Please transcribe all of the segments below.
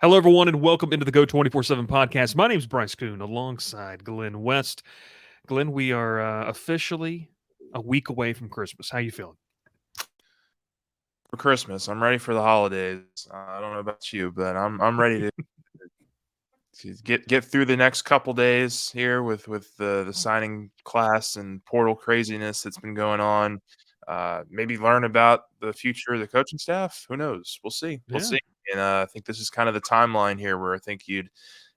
Hello, everyone, and welcome into the Go 24/7 podcast. My name is Bryce Koon alongside Glen West. Glen, we are officially a week away from Christmas. How you feeling? For Christmas. I'm ready for the holidays. I don't know about you, but I'm ready to get through the next couple days here with the signing class and portal craziness that's been going on. Maybe learn about the future of the coaching staff. Who knows? We'll see. We'll Yeah. see. And I think this is kind of the timeline here where I think you'd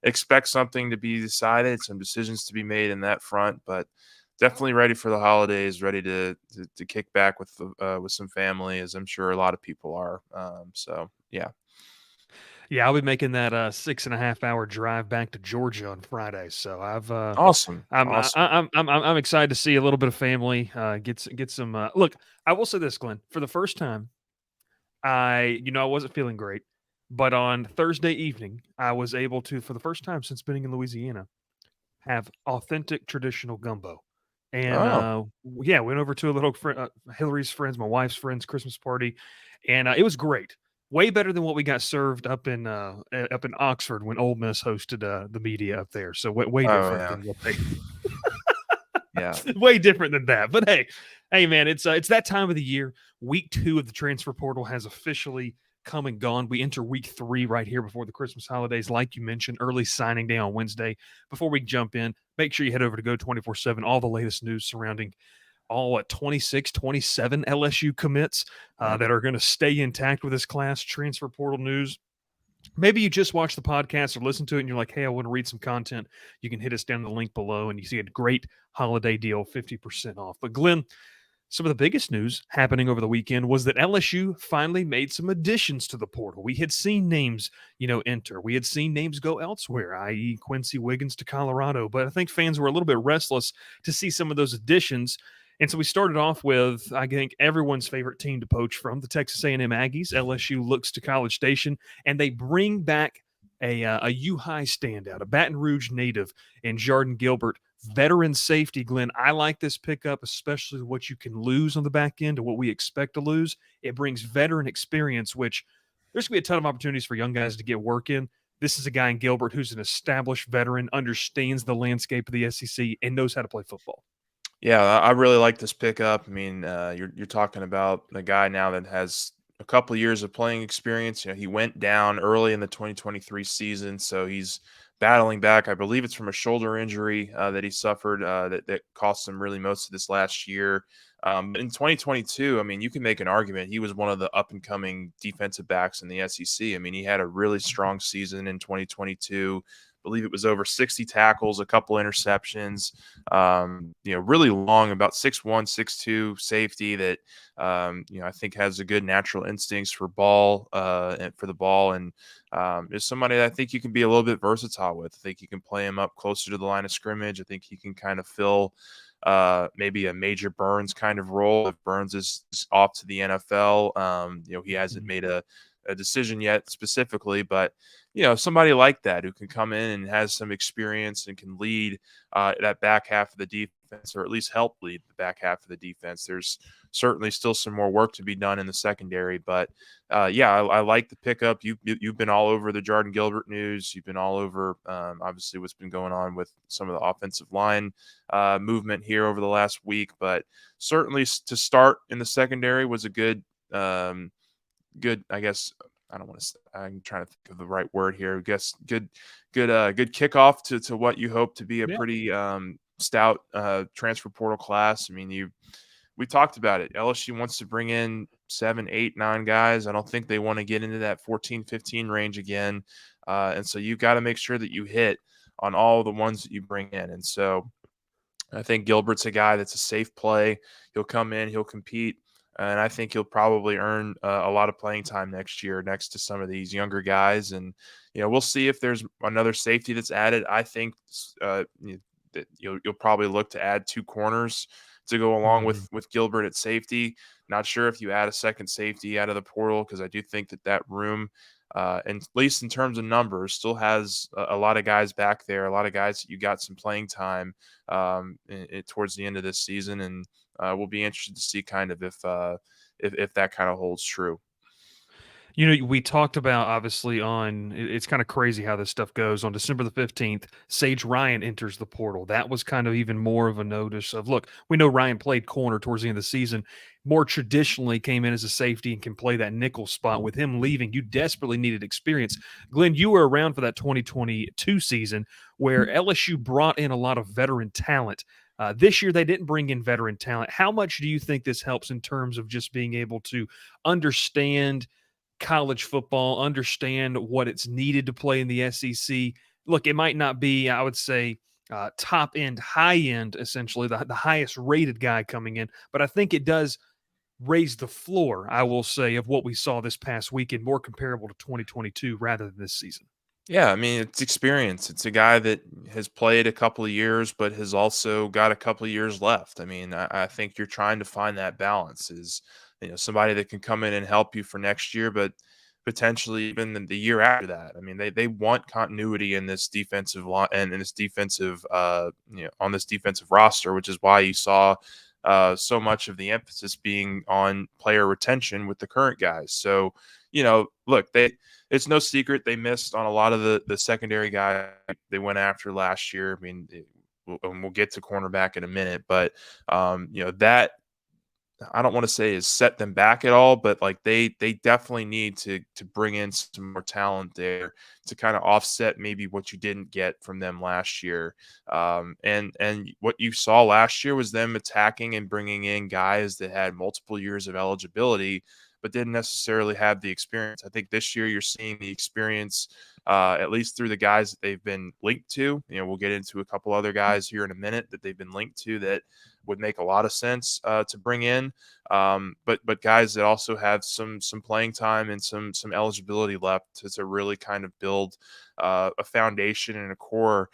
expect something to be decided, some decisions to be made in that front, but definitely ready for the holidays, ready to kick back with some family, as I'm sure a lot of people are. So yeah. Yeah, I'll be making that 6.5 hour drive back to Georgia on Friday. So Awesome. Awesome. I'm excited to see a little bit of family. Get some. Look, I will say this, Glenn. For the first time, I wasn't feeling great, but on Thursday evening, I was able to, for the first time since being in Louisiana, have authentic traditional gumbo. And Oh, yeah, went over to a little Hillary's friends, my wife's friends' Christmas party, and it was great. Way better than what we got served up in Oxford when Ole Miss hosted the media up there. So way oh different yeah. than what they Yeah. way different than that. But hey, man, it's that time of the year. Week 2 of the transfer portal has officially come and gone. We enter week 3 right here before the Christmas holidays, like you mentioned, early signing day on Wednesday. Before we jump in, make sure you head over to Go 24/7. All the latest news surrounding all 26, 27 LSU commits Yep. that are going to stay intact with this class. Transfer portal news. Maybe you just watch the podcast or listen to it and you're like, hey, I want to read some content. You can hit us down the link below and you see a great holiday deal, 50% off. But Glenn, some of the biggest news happening over the weekend was that LSU finally made some additions to the portal. We had seen names, enter. We had seen names go elsewhere, i.e., Quincy Wiggins to Colorado. But I think fans were a little bit restless to see some of those additions. And so we started off with, I think, everyone's favorite team to poach from, the Texas A&M Aggies. LSU looks to College Station, and they bring back a U-High standout, a Baton Rouge native, in Jordan Gilbert, veteran safety. Glenn, I like this pickup, especially what you can lose on the back end to what we expect to lose. It brings veteran experience, which there's going to be a ton of opportunities for young guys to get work in. This is a guy in Gilbert who's an established veteran, understands the landscape of the SEC, and knows how to play football. Yeah, I really like this pickup. I mean, you're talking about a guy now that has a couple of years of playing experience. He went down early in the 2023 season, so he's battling back. I believe it's from a shoulder injury that he suffered that cost him really most of this last year. But in 2022, I mean, you can make an argument he was one of the up and coming defensive backs in the SEC. I mean, he had a really strong season in 2022. Believe it was over 60 tackles, a couple interceptions. Really long, about 6'1", 6'2" safety that I think has a good natural instincts for ball and for the ball, and is somebody that I think you can be a little bit versatile with. I think you can play him up closer to the line of scrimmage. I think he can kind of fill maybe a Major Burns kind of role if Burns is off to the NFL. He hasn't made a decision yet specifically, but somebody like that who can come in and has some experience and can lead that back half of the defense, or at least help lead the back half of the defense. There's certainly still some more work to be done in the secondary, but I like the pickup. You've been all over the Jordan Gilbert news. You've been all over obviously what's been going on with some of the offensive line movement here over the last week, but certainly to start in the secondary was a good, I guess. I don't want to. I'm trying to think of the right word here. I guess good kickoff to what you hope to be a Yeah. pretty stout transfer portal class. I mean, we talked about it. LSU wants to bring in 7, 8, 9 guys. I don't think they want to get into that 14, 15 range again. And so you've got to make sure that you hit on all the ones that you bring in. And so I think Gilbert's a guy that's a safe play. He'll come in, he'll compete, and I think he'll probably earn a lot of playing time next year next to some of these younger guys. And we'll see if there's another safety that's added. I think that you'll probably look to add 2 corners to go along Mhm. with Gilbert at safety. Not sure if you add a second safety out of the portal, because I do think that room, and at least in terms of numbers, still has a lot of guys back there, a lot of guys that you got some playing time towards the end of this season, and we'll be interested to see kind of if that kind of holds true. We talked about obviously it's kind of crazy how this stuff goes. On December the 15th, Sage Ryan enters the portal. That was kind of even more of a notice of look, we know Ryan played corner towards the end of the season, more traditionally came in as a safety and can play that nickel spot. With him leaving, you desperately needed experience. Glenn, you were around for that 2022 season where LSU brought in a lot of veteran talent. This year, they didn't bring in veteran talent. How much do you think this helps in terms of just being able to understand college football, understand what it's needed to play in the SEC? Look, it might not be, I would say, top end, high end, essentially, the highest rated guy coming in, but I think it does raise the floor, I will say, of what we saw this past weekend, more comparable to 2022 rather than this season. Yeah, I mean, it's experience. It's a guy that has played a couple of years, but has also got a couple of years left. I mean, I think you're trying to find that balance is, somebody that can come in and help you for next year, but potentially even the year after that. I mean, they want continuity in this defensive line and in this defensive, on this defensive roster, which is why you saw so much of the emphasis being on player retention with the current guys. So, look, it's no secret they missed on a lot of the secondary guys they went after last year. I mean, we'll get to cornerback in a minute, but that I don't want to say is set them back at all, but like they definitely need to bring in some more talent there to kind of offset maybe what you didn't get from them last year. And what you saw last year was them attacking and bringing in guys that had multiple years of eligibility, but didn't necessarily have the experience. I think this year you're seeing the experience, at least through the guys that they've been linked to. We'll get into a couple other guys here in a minute that they've been linked to that would make a lot of sense to bring in. But guys that also have some playing time and some eligibility left to really kind of build a foundation and a core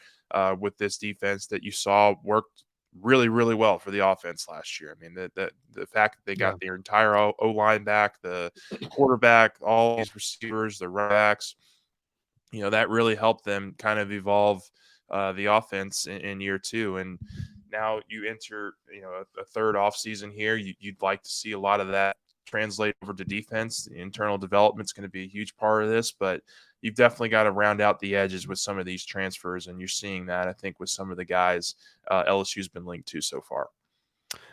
with this defense that you saw worked really really well for the offense last year. I mean the fact that they Yeah. got their entire O line back, the quarterback, all these receivers, the running backs, that really helped them kind of evolve the offense in year two. And now you enter, a third off season here. You'd like to see a lot of that translate over to defense. The internal development is going to be a huge part of this, but you've definitely got to round out the edges with some of these transfers. And you're seeing that, I think, with some of the guys LSU's been linked to so far.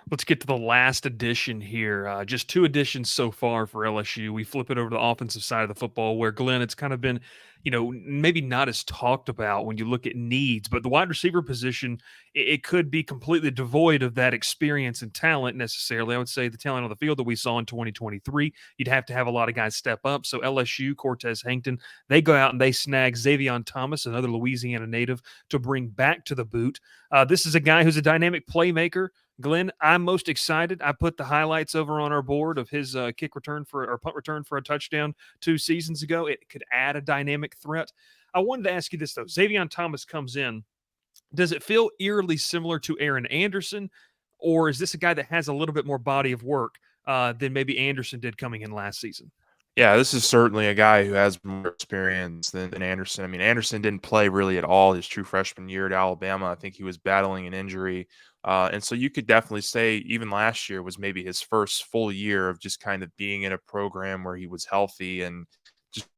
Let's get to the last edition here. Just two editions so far for LSU. We flip it over to the offensive side of the football, where Glenn, it's kind of been, maybe not as talked about when you look at needs, but the wide receiver position, it could be completely devoid of that experience and talent necessarily. I would say the talent on the field that we saw in 2023, you'd have to have a lot of guys step up. So LSU, Cortez Hankton, they go out and they snag Xavier Thomas, another Louisiana native, to bring back to the boot. This is a guy who's a dynamic playmaker. Glenn, I'm most excited. I put the highlights over on our board of his kick return for or punt return for a touchdown 2 seasons ago. It could add a dynamic threat. I wanted to ask you this though. Xavier Thomas comes in. Does it feel eerily similar to Aaron Anderson, or is this a guy that has a little bit more body of work than maybe Anderson did coming in last season? Yeah, this is certainly a guy who has more experience than Anderson. I mean, Anderson didn't play really at all his true freshman year at Alabama. I think he was battling an injury. And so you could definitely say even last year was maybe his first full year of just kind of being in a program where he was healthy and just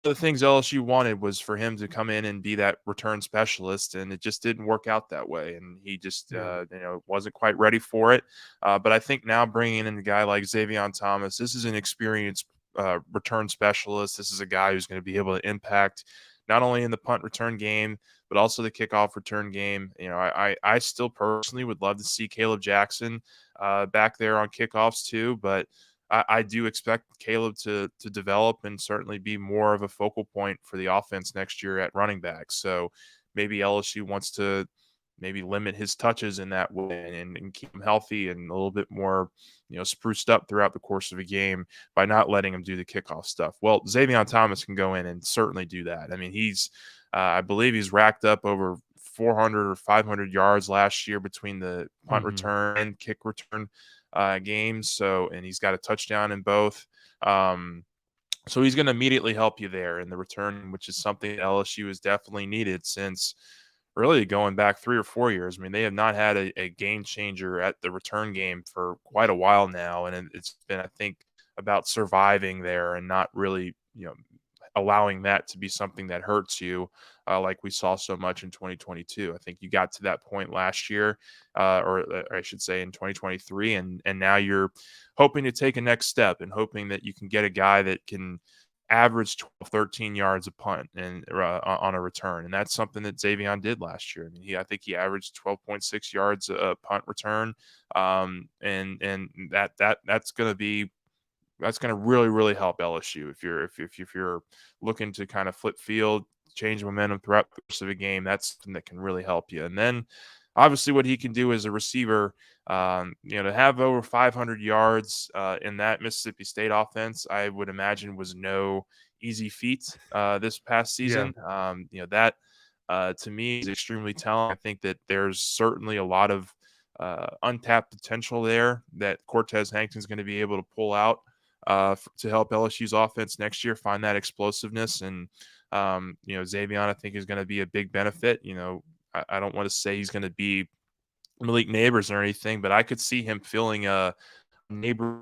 the things LSU wanted was for him to come in and be that return specialist, and it just didn't work out that way. And he just, Yeah. wasn't quite ready for it. But I think now bringing in a guy like Xavier Thomas, this is an experienced return specialist. This is a guy who's going to be able to impact not only in the punt return game, but also the kickoff return game. I still personally would love to see Caleb Jackson back there on kickoffs too, but I do expect Caleb to develop and certainly be more of a focal point for the offense next year at running back. So maybe LSU wants to maybe limit his touches in that way and keep him healthy and a little bit more, spruced up throughout the course of a game by not letting him do the kickoff stuff. Well, Xavier Thomas can go in and certainly do that. I mean, I believe he's racked up over 400 or 500 yards last year between the punt Hmm. return and kick return games. So, and he's got a touchdown in both. Um, so he's going to immediately help you there in the return, which is something LSU has definitely needed since really going back 3 or 4 years. I mean, they have not had a game changer at the return game for quite a while now, and it's been, I think, about surviving there and not really, allowing that to be something that hurts you, like we saw so much in 2022. I think you got to that point last year, or I should say in 2023, and now you're hoping to take a next step and hoping that you can get a guy that can average 12, 13 yards a punt and on a return. And that's something that Xavion did last year. I mean, I think he averaged 12.6 yards a punt return. And that's going to really, really help LSU if you're looking to kind of flip field, change momentum throughout the course of a game. That's something that can really help you. And then obviously what he can do as a receiver, to have over 500 yards in that Mississippi State offense, I would imagine was no easy feat this past Yeah. season. That to me is extremely telling. I think that there's certainly a lot of untapped potential there that Cortez Hankton's going to be able to pull out to help LSU's offense next year find that explosiveness. And Xavion, I think, is going to be a big benefit. I don't want to say he's going to be Malik Neighbors or anything, but I could see him filling a neighbor.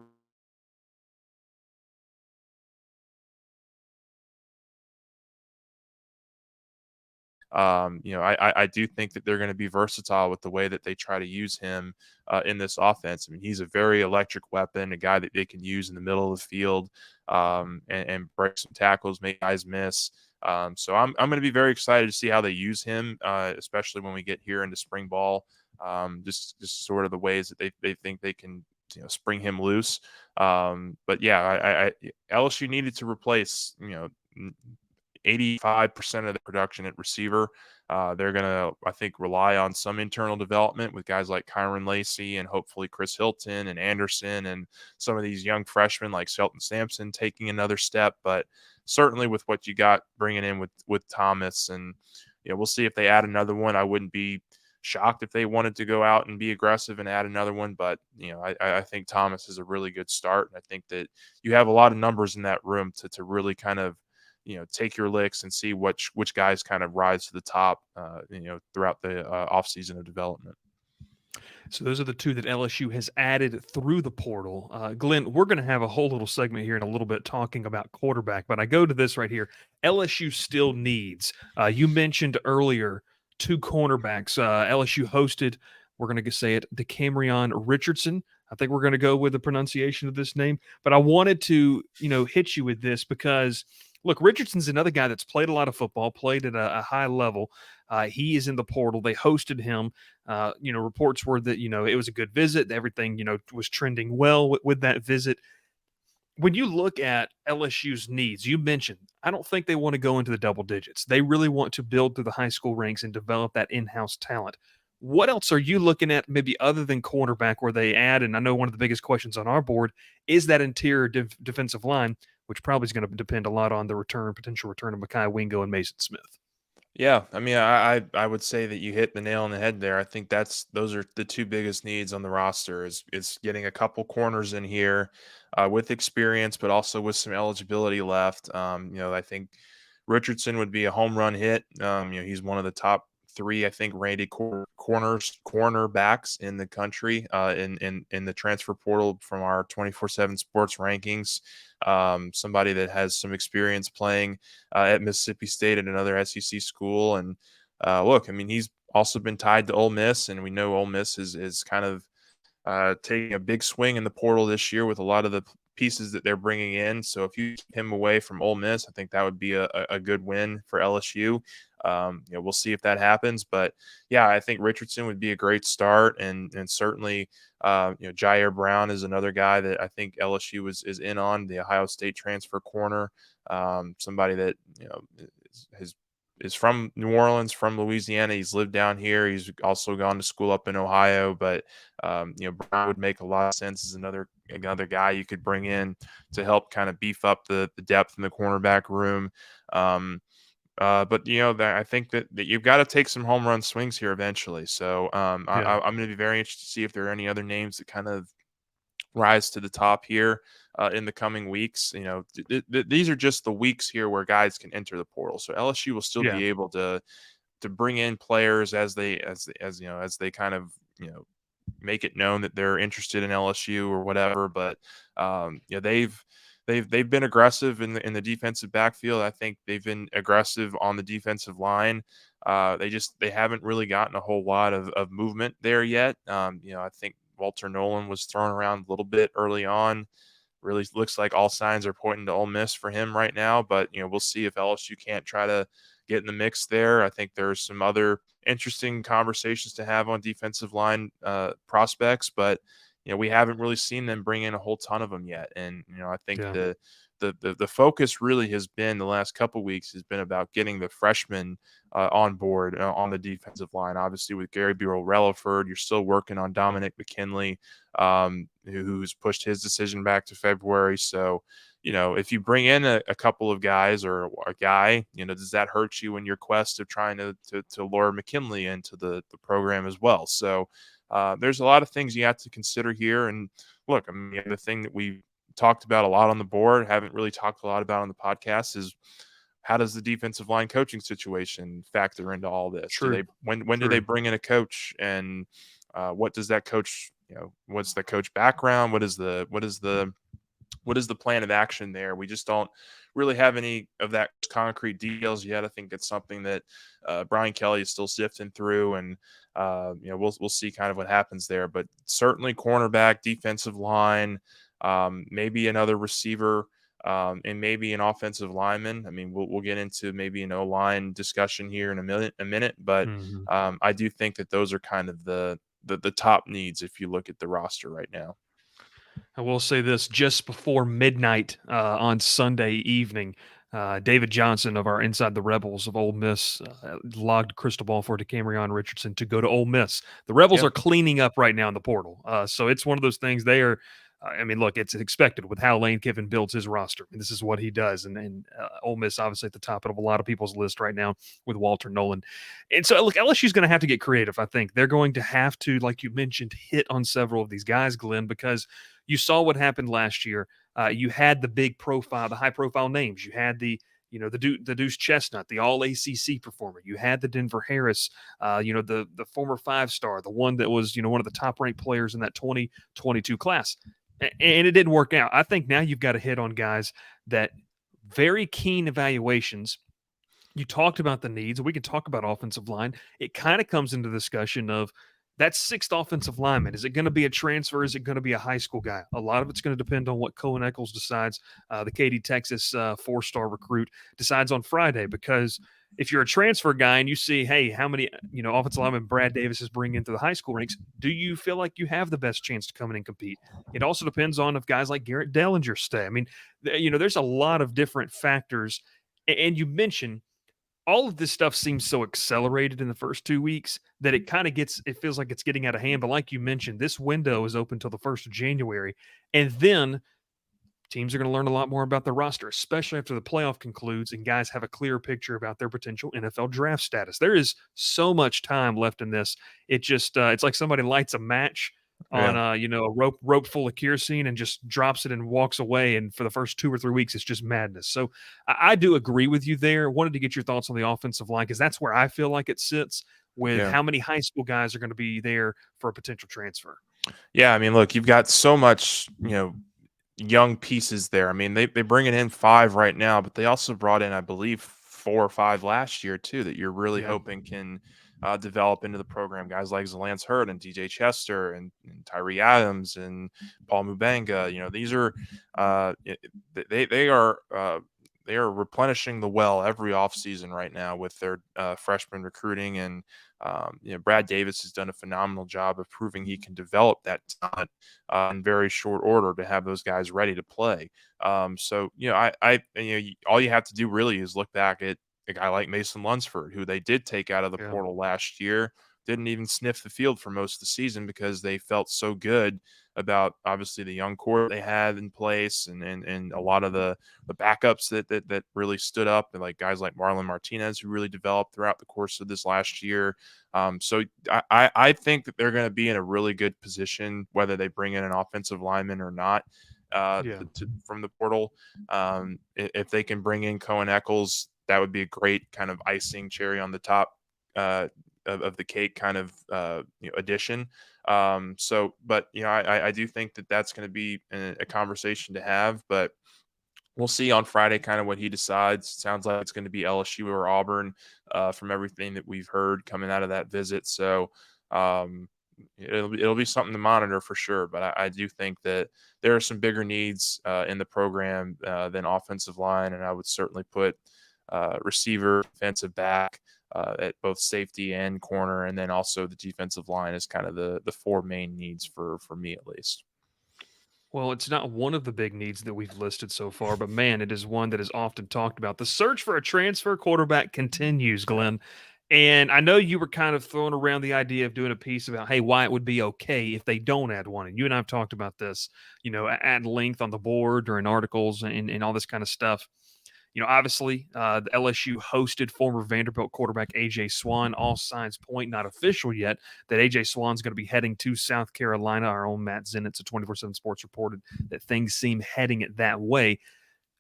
I do think that they're going to be versatile with the way that they try to use him in this offense. I mean, he's a very electric weapon, a guy that they can use in the middle of the field, and break some tackles, make guys miss. So I'm going to be very excited to see how they use him, especially when we get here into spring ball. Just sort of the ways that they think they can spring him loose. But yeah, LSU needed to replace 85% of the production at receiver. They're going to, I think, rely on some internal development with guys like Kyron Lacey and hopefully Chris Hilton and Anderson and some of these young freshmen like Shelton Sampson taking another step. But certainly with what you got bringing in with Thomas, and we'll see if they add another one. I wouldn't be shocked if they wanted to go out and be aggressive and add another one. But I think Thomas is a really good start, and I think that you have a lot of numbers in that room to really kind of take your licks and see which guys kind of rise to the top, throughout the offseason of development. So those are the two that LSU has added through the portal. Glenn, we're going to have a whole little segment here in a little bit talking about quarterback, but I go to this right here. LSU still needs. You mentioned earlier two cornerbacks. LSU hosted. We're going to say it, DeCamerion Richardson. I think we're going to go with the pronunciation of this name, but I wanted to, hit you with this because look, Richardson's another guy that's played a lot of football, played at a high level. He is in the portal. They hosted him. Reports were that, it was a good visit. Everything, was trending well with that visit. When you look at LSU's needs, you mentioned, I don't think they want to go into the double digits. They really want to build through the high school ranks and develop that in-house talent. What else are you looking at, maybe other than cornerback, where they add? And I know one of the biggest questions on our board is that interior defensive line, which probably is going to depend a lot on the potential return of Mekhi Wingo and Mason Smith. Yeah, I mean, I would say that you hit the nail on the head there. I think those are the two biggest needs on the roster is getting a couple corners in here with experience, but also with some eligibility left. I think Richardson would be a home run hit. He's one of the top three, I think, rated cornerbacks in the country in the transfer portal from our 24/7 Sports rankings. Somebody that has some experience playing at Mississippi State at another SEC school. And look, I mean, he's also been tied to Ole Miss, and we know Ole Miss is kind of taking a big swing in the portal this year with a lot of the pieces that they're bringing in. So if you keep him away from Ole Miss, I think that would be a good win for LSU. We'll see if that happens, but yeah, I think Richardson would be a great start, and certainly, Jair Brown is another guy that I think LSU is in on, the Ohio State transfer corner, somebody that is from New Orleans, from Louisiana. He's lived down here. He's also gone to school up in Ohio, but Brown would make a lot of sense as another guy you could bring in to help kind of beef up the depth in the cornerback room. But I think that you've got to take some home run swings here eventually. So Yeah. I'm going to be very interested to see if there are any other names that kind of rise to the top here in the coming weeks. These are just the weeks here where guys can enter the portal. So LSU will still Yeah. be able to to bring in players as they kind of make it known that they're interested in LSU or whatever. But they've been aggressive in the defensive backfield. I think they've been aggressive on the defensive line. They haven't really gotten a whole lot of movement there yet. I think Walter Nolan was thrown around a little bit early on. Really looks like all signs are pointing to Ole Miss for him right now, but we'll see if LSU can't try to get in the mix there. I think there's some other interesting conversations to have on defensive line prospects, but we haven't really seen them bring in a whole ton of them yet. And I think Yeah. the focus really has been the last couple weeks has been about getting the freshmen on board on the defensive line. Obviously, with Gary Burrell-Relaford, you're still working on Dominic McKinley, who's pushed his decision back to February. So, if you bring in a couple of guys or a guy, does that hurt you in your quest of trying to lure McKinley into the program as well? So, there's a lot of things you have to consider here. And look, I mean, the thing that we talked about a lot on the board, haven't really talked a lot about on the podcast, is how does the defensive line coaching situation factor into all this? True. When do they True. bring in a coach, and what does that coach, what's the coach background? What is the plan of action there? We just don't really have any of that concrete details yet. I think it's something that Brian Kelly is still sifting through, and we'll see kind of what happens there. But certainly cornerback, defensive line, maybe another receiver, and maybe an offensive lineman. I mean, we'll get into maybe an O-line discussion here in a minute, but Mhm. I do think that those are kind of the top needs if you look at the roster right now. I will say this: just before midnight on Sunday evening, David Johnson of our Inside the Rebels of Ole Miss logged crystal ball for DeCamerion Richardson to go to Ole Miss. The Rebels Yeah, are cleaning up right now in the portal, so it's one of those things. They are. I mean, look, it's expected with how Lane Kiffin builds his roster. I mean, this is what he does, and Ole Miss obviously at the top of a lot of people's list right now with Walter Nolan. And so, look, LSU's going to have to get creative. I think they're going to have to, like you mentioned, hit on several of these guys, Glenn, because you saw what happened last year. You had the big profile, the high profile names. You had the Deuce Chestnut, the All ACC performer. You had the Denver Harris, the former 5-star, the one that was one of the top ranked players in that 2022 class, and it didn't work out. I think now you've got to hit on guys that very keen evaluations. You talked about the needs. We can talk about offensive line. It kind of comes into discussion of that sixth offensive lineman. Is it going to be a transfer? Is it going to be a high school guy? A lot of it's going to depend on what Cohen Eccles decides. The Katy, Texas 4-star recruit decides on Friday, because if you're a transfer guy and you see, hey, how many offensive linemen Brad Davis is bringing into the high school ranks, do you feel like you have the best chance to come in and compete? It also depends on if guys like Garrett Dellinger stay. I mean, there's a lot of different factors. And you mentioned all of this stuff seems so accelerated in the first 2 weeks that it feels like it's getting out of hand. But like you mentioned, this window is open till the 1st of January. And then teams are going to learn a lot more about their roster, especially after the playoff concludes and guys have a clearer picture about their potential NFL draft status. There is so much time left in this. It's like somebody lights a match on yeah. a rope full of kerosene and just drops it and walks away, and for the first 2 or 3 weeks it's just madness. So I do agree with you there. Wanted to get your thoughts on the offensive line, because that's where I feel like it sits with Yeah. how many high school guys are going to be there for a potential transfer. Yeah, I mean, look, you've got so much, young pieces there. I mean, they bringing in 5 right now, but they also brought in, I believe, 4 or 5 last year too that you're really Yeah. hoping can develop into the program. Guys like Lance Hurd and DJ Chester and Tyree Adams and Paul Mubanga. These are they are they are replenishing the well every offseason right now with their freshman recruiting. And Brad Davis has done a phenomenal job of proving he can develop that talent in very short order to have those guys ready to play. So all you have to do really is look back at a guy like Mason Lunsford, who they did take out of the Yeah. portal last year, didn't even sniff the field for most of the season because they felt so good about obviously the young core they had in place, and a lot of the backups that really stood up, and like guys like Marlon Martinez, who really developed throughout the course of this last year. So I think that they're going to be in a really good position, whether they bring in an offensive lineman or not, Yeah. from the portal. If they can bring in Cohen Eccles, that would be a great kind of icing cherry on the top of the cake kind of addition. But I do think that that's going to be a conversation to have, but we'll see on Friday kind of what he decides. Sounds like it's going to be LSU or Auburn from everything that we've heard coming out of that visit. So um, it'll be something to monitor for sure. But I do think that there are some bigger needs in the program than offensive line, and I would certainly put receiver, defensive back. At both safety and corner, and then also the defensive line is kind of the four main needs for me at least. Well, it's not one of the big needs that we've listed so far, but man, it is one that is often talked about. The search for a transfer quarterback continues, Glenn. And I know you were kind of throwing around the idea of doing a piece about, hey, why it would be okay if they don't add one. And you and I have talked about this, at length on the board during articles and all this kind of stuff. Obviously, the LSU hosted former Vanderbilt quarterback A.J. Swan. All signs point, not official yet, that A.J. Swan's going to be heading to South Carolina. Our own Matt Zenitz of 24/7 Sports reported that things seem heading it that way.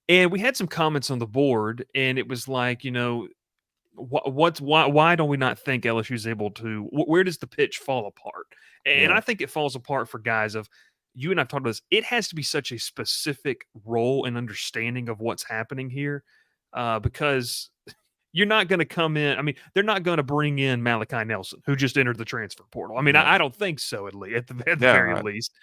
And we had some comments on the board, and it was like, why don't we not think LSU is able to? Where does the pitch fall apart? And Yeah. I think it falls apart for guys of you and I've talked about this. It has to be such a specific role and understanding of what's happening here, because you're not going to come in. I mean, they're not going to bring in Malachi Nelson, who just entered the transfer portal. I mean, No. I don't think so, at the very Yeah. least.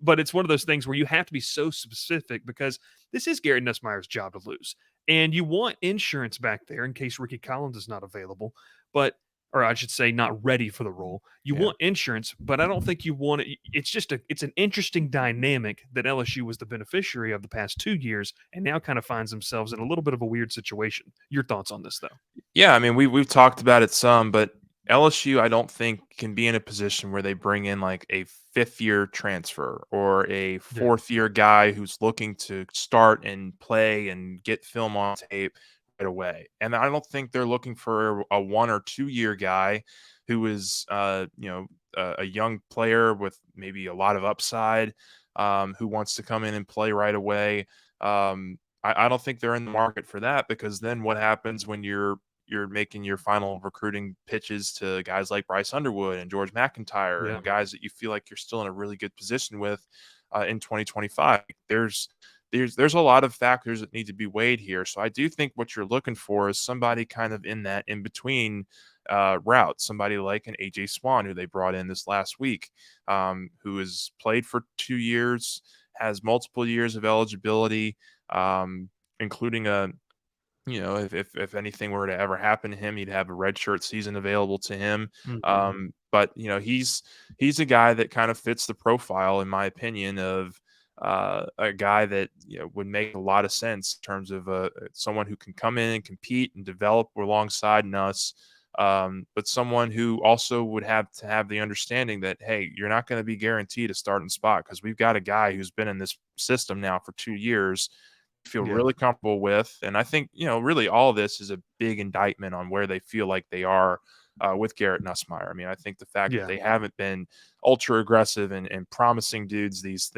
But it's one of those things where you have to be so specific because this is Garrett Nussmeier's job to lose. And you want insurance back there in case Ricky Collins is not available, or I should say, not ready for the role. You Yeah. want insurance, but I don't think you want it. It's an interesting dynamic that LSU was the beneficiary of the past 2 years and now kind of finds themselves in a little bit of a weird situation. Your thoughts on this, though? Yeah, I mean, we've talked about it some, but LSU, I don't think can be in a position where they bring in like a fifth year transfer or a Yeah. fourth year guy who's looking to start and play and get film on tape right away. And I don't think they're looking for a 1 or 2 year guy who is, a young player with maybe a lot of upside, who wants to come in and play right away. I don't think they're in the market for that, because then what happens when you're making your final recruiting pitches to guys like Bryce Underwood and George McIntyre Yeah. and guys that you feel like you're still in a really good position with in 2025. There's a lot of factors that need to be weighed here. So I do think what you're looking for is somebody kind of in that in between route, somebody like an AJ Swan who they brought in this last week, who has played for 2 years, has multiple years of eligibility, including a if anything were to ever happen to him, he'd have a redshirt season available to him. Mhm. But he's a guy that kind of fits the profile, in my opinion, of a guy that would make a lot of sense in terms of someone who can come in and compete and develop alongside us. But someone who also would have to have the understanding that, hey, you're not going to be guaranteed a starting spot, because we've got a guy who's been in this system now for 2 years, feel Yeah. really comfortable with. And I think, really all of this is a big indictment on where they feel like they are with Garrett Nussmeier. I mean, I think the fact that Yeah. they haven't been ultra aggressive and promising dudes these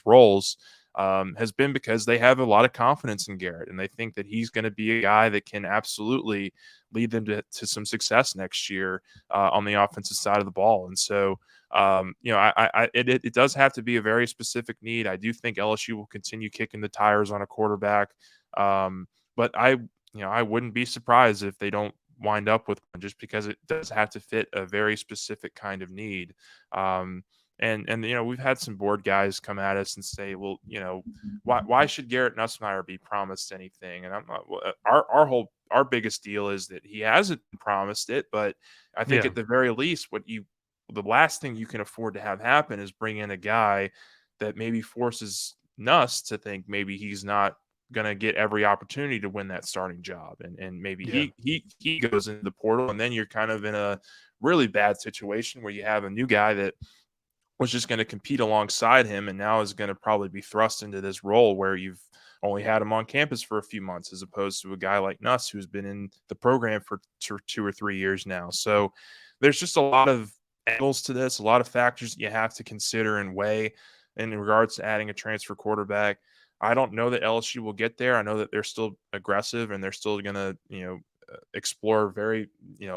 roles has been because they have a lot of confidence in Garrett, and they think that he's going to be a guy that can absolutely lead them to some success next year on the offensive side of the ball. And so, it does have to be a very specific need. I do think LSU will continue kicking the tires on a quarterback, but I wouldn't be surprised if they don't wind up with one, just because it does have to fit a very specific kind of need. And we've had some board guys come at us and say, well, why should Garrett Nussmeier be promised anything? And I'm not. Our biggest deal is that he hasn't promised it, but I think Yeah. at the very least, the last thing you can afford to have happen is bring in a guy that maybe forces Nuss to think maybe he's not going to get every opportunity to win that starting job, and maybe Yeah. he goes into the portal, and then you're kind of in a really bad situation where you have a new guy that was just going to compete alongside him, and now is going to probably be thrust into this role where you've only had him on campus for a few months, as opposed to a guy like Nuss who's been in the program for 2 or 3 years now. So there's just a lot of angles to this, a lot of factors that you have to consider and weigh in regards to adding a transfer quarterback. I don't know that LSU will get there. I know that they're still aggressive and they're still going to, explore a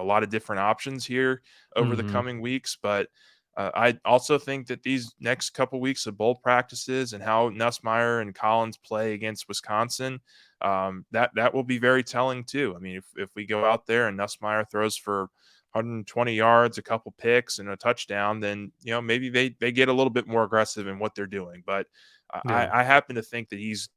lot of different options here over the Hmm. coming weeks. But I also think that these next couple weeks of bowl practices and how Nussmeier and Collins play against Wisconsin, that will be very telling too. I mean, if we go out there and Nussmeier throws for 120 yards, a couple picks, and a touchdown, then maybe they get a little bit more aggressive in what they're doing. But Yeah. I happen to think that he's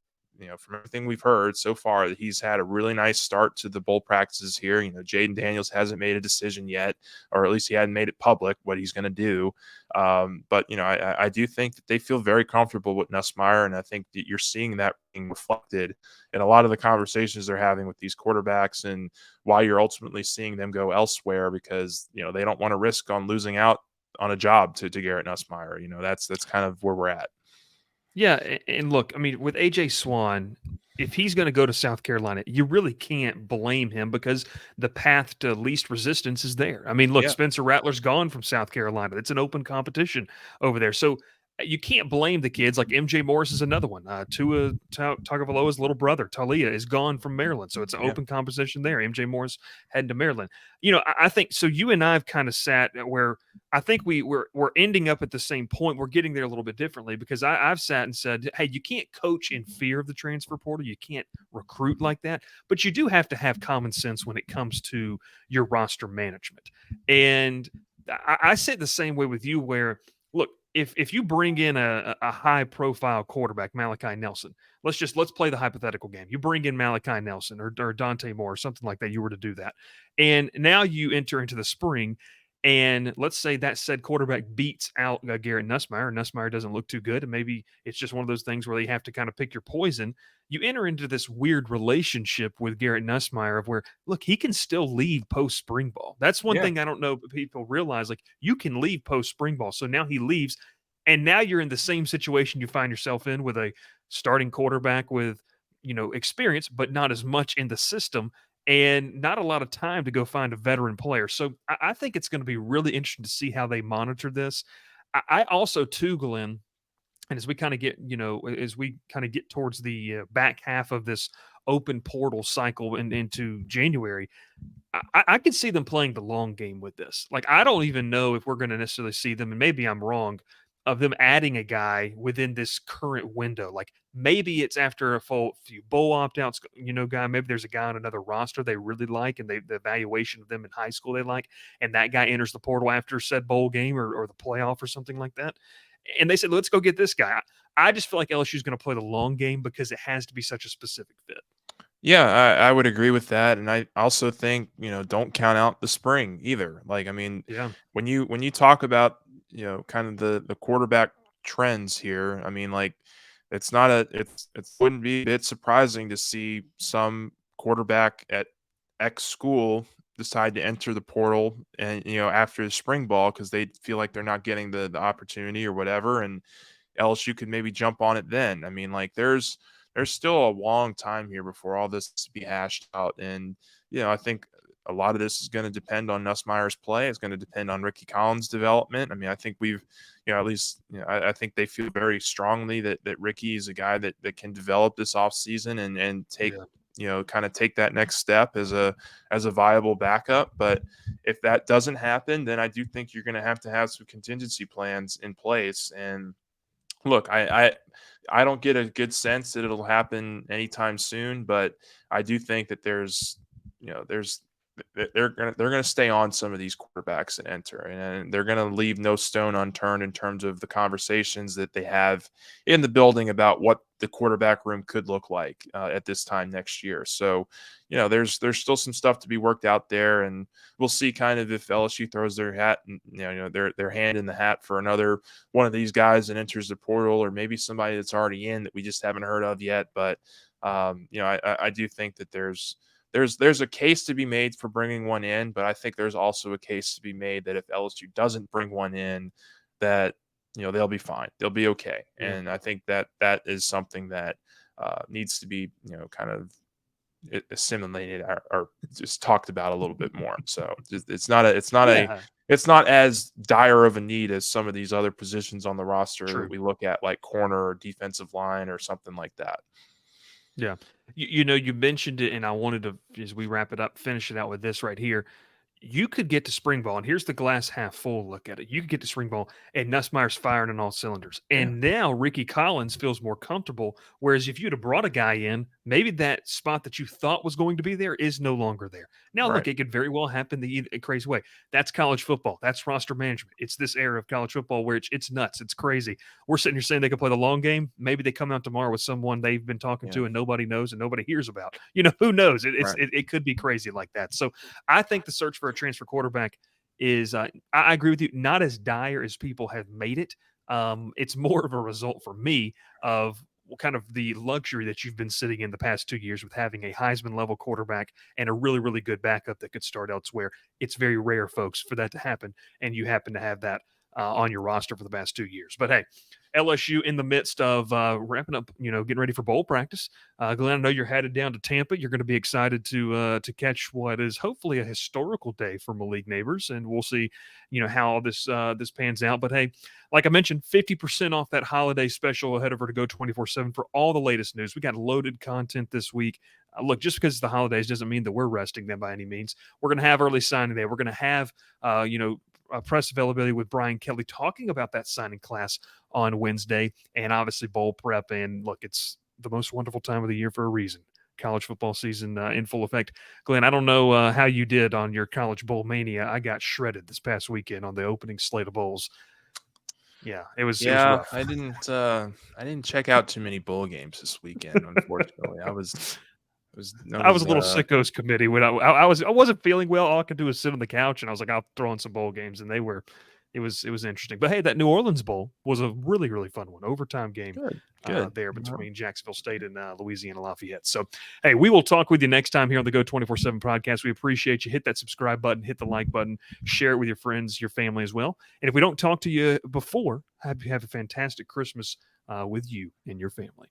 from everything we've heard so far, that he's had a really nice start to the bowl practices here. Jaden Daniels hasn't made a decision yet, or at least he hadn't made it public what he's going to do. But I do think that they feel very comfortable with Nussmeier, and I think that you're seeing that being reflected in a lot of the conversations they're having with these quarterbacks, and why you're ultimately seeing them go elsewhere, because they don't want to risk on losing out on a job to Garrett Nussmeier. That's kind of where we're at. Yeah, and look, I mean, with AJ Swan, if he's going to go to South Carolina, you really can't blame him because the path to least resistance is there. I mean, look, Yeah. Spencer Rattler's gone from South Carolina. It's an open competition over there. So you can't blame the kids. Like MJ Morris is another one. Tua Tagovailoa's little brother, Talia, is gone from Maryland. So it's an Yeah. open competition there. MJ Morris heading to Maryland. I think so. You and I have kind of sat where I think we're ending up at the same point. We're getting there a little bit differently because I've sat and said, hey, you can't coach in fear of the transfer portal. You can't recruit like that, but you do have to have common sense when it comes to your roster management. And I sit the same way with you where, look, if you bring in a high profile quarterback, Malachi Nelson, let's play the hypothetical game. You bring in Malachi Nelson or Dante Moore or something like that. You were to do that, and now you enter into the spring, and let's say that said quarterback beats out Garrett Nussmeier. Nussmeier doesn't look too good, and maybe it's just one of those things where they have to kind of pick your poison. You enter into this weird relationship with Garrett Nussmeier of where, look, he can still leave post spring ball. That's one Yeah. thing I don't know people realize. Like, you can leave post spring ball. So now he leaves, and now you're in the same situation you find yourself in with a starting quarterback with experience, but not as much in the system and not a lot of time to go find a veteran player. So I think it's going to be really interesting to see how they monitor this. I also, too, Glenn, and as we kind of get towards the back half of this open portal cycle and into January, I could see them playing the long game with this. Like, I don't even know if we're going to necessarily see them, and maybe I'm wrong, of them adding a guy within this current window. Like, maybe it's after a few bowl opt outs, guy. Maybe there's a guy on another roster they really like, and the evaluation of them in high school they like, and that guy enters the portal after said bowl game or the playoff or something like that. And they said, let's go get this guy. I just feel like LSU is going to play the long game because it has to be such a specific fit. Yeah, I would agree with that, and I also think don't count out the spring either. Like, I mean, Yeah. when you talk about kind of the quarterback trends here, I mean, like, it's not a it wouldn't be a bit surprising to see some quarterback at X school decide to enter the portal, and after the spring ball, because they feel like they're not getting the opportunity or whatever, and LSU could maybe jump on it then. I mean, like, there's still a long time here before all this to be hashed out. And, I think a lot of this is going to depend on Nussmeier's play. It's going to depend on Ricky Collins' development. I mean, I think we've, at least, I think they feel very strongly that Ricky is a guy that can develop this offseason and take, Yeah. kind of take that next step as a viable backup. But if that doesn't happen, then I do think you're going to have some contingency plans in place. And look, I don't get a good sense that it'll happen anytime soon, but I do think that there's they're gonna stay on some of these quarterbacks that enter, and they're gonna leave no stone unturned in terms of the conversations that they have in the building about what the quarterback room could look like at this time next year. So, there's still some stuff to be worked out there, and we'll see kind of if LSU throws their hat, and, their hand in the hat for another one of these guys that enters the portal, or maybe somebody that's already in that we just haven't heard of yet. But I do think that there's a case to be made for bringing one in, but I think there's also a case to be made that if LSU doesn't bring one in, that they'll be fine, they'll be okay. Yeah. And I think that is something that needs to be kind of assimilated or just talked about a little bit more. So Yeah. it's not as dire of a need as some of these other positions on the roster that True. we look at, like corner or defensive line or something like that. Yeah. You mentioned it, and I wanted to, as we wrap it up, finish it out with this right here. You could get to spring ball, and here's the glass half full look at it. You could get to spring ball, and Nussmeier's firing on all cylinders. Yeah, And now Ricky Collins feels more comfortable. Whereas if you'd have brought a guy in, maybe that spot that you thought was going to be there is no longer there. Now, right. look, it could very well happen a crazy way. That's college football. That's roster management. It's this era of college football where it's nuts. It's crazy. We're sitting here saying they could play the long game. Maybe they come out tomorrow with someone they've been talking Yeah, to and nobody knows and nobody hears about. Who knows? right. It could be crazy like that. So I think the search for a transfer quarterback is I agree with you, not as dire as people have made it. It's more of a result for me of kind of the luxury that you've been sitting in the past 2 years with having a Heisman level quarterback and a really, really good backup that could start elsewhere. It's very rare, folks, for that to happen. And you happen to have that on your roster for the past 2 years. But hey, LSU in the midst of wrapping up, getting ready for bowl practice. Glenn, I know you're headed down to Tampa. You're going to be excited to catch what is hopefully a historical day for Malik Neighbors, and we'll see, how this pans out. But hey, like I mentioned, 50% off that holiday special. Head over to Go 24/7 for all the latest news. We got loaded content this week. Look, just because it's the holidays doesn't mean that we're resting them by any means. We're going to have early signing day. We're going to have, press availability with Brian Kelly talking about that signing class on Wednesday, and obviously bowl prep. And look, it's the most wonderful time of the year for a reason. College football season in full effect. Glenn, I don't know how you did on your college bowl mania. I got shredded this past weekend on the opening slate of bowls. Yeah, it was Yeah, rough. I didn't check out too many bowl games this weekend, unfortunately. I I was was a little sickos committee when I wasn't feeling well. All I could do was sit on the couch, and I was like, I'll throw in some bowl games, and it was interesting. But hey, that New Orleans Bowl was a really really fun one, overtime game good, good. there All right. between Jacksonville State and Louisiana Lafayette. So hey, we will talk with you next time here on the Go 24/7 podcast. We appreciate you. Hit that subscribe button, hit the like button, share it with your friends, your family as well. And if we don't talk to you before, have a fantastic Christmas with you and your family.